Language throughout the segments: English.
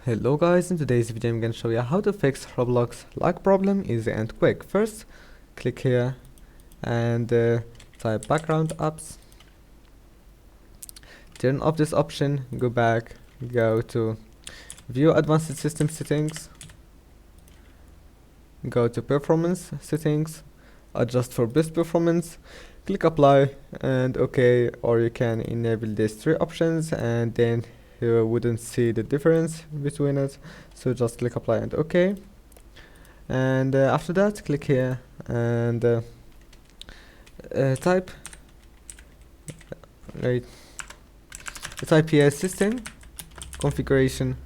Hello guys, in today's video I'm going to show you how to fix Roblox lag problem easy and quick. First, click here and type background apps. Turn off this option, go back, go to view advanced system settings, go to performance settings, adjust for best performance, click apply and OK, or you can enable these three options and then you wouldn't see the difference between it, so just click apply and OK. And after that, click here and type here system configuration,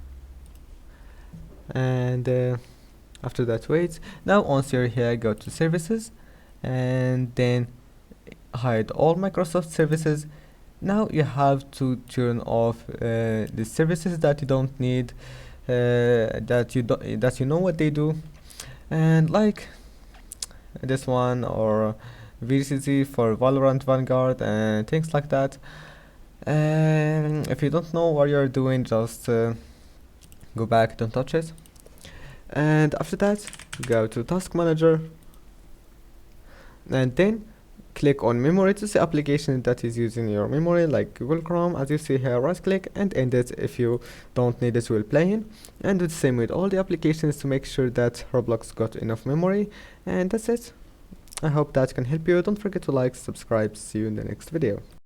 and after that wait. Now once you're here, go to services and then hide all Microsoft services. Now you have to turn off the services that you don't need, that you know what they do, and like this one, or VCC for Valorant, Vanguard, and things like that. And if you don't know what you're doing, just go back, don't touch it. And after that, go to Task Manager and then click on memory to see application that is using your memory, like Google Chrome. As you see here, right click and end it if you don't need it while playing, and do the same with all the applications to make sure that Roblox got enough memory. And that's it. I hope that can help you. Don't forget to like, subscribe. See you in the next video.